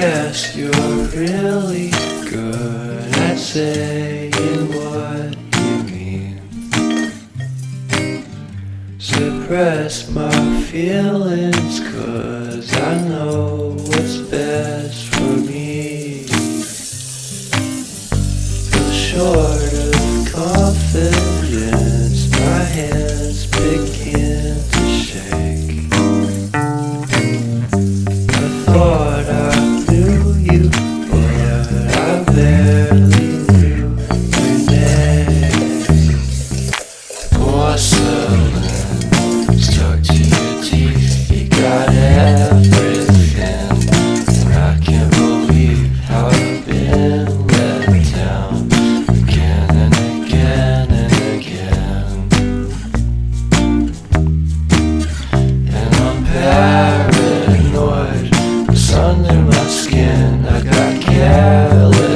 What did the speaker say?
guess you're really good at saying what you mean. Suppress my feelings, 'cause I know what's best for me. Feel short of confidence, my hands begin to shake. I thought I knew you, but I barely knew your name. Porcelain stuck to your teeth, you got everything, and I can't believe how I've been let down again and again and again. And I'm paranoid, it's under my skin, I got careless.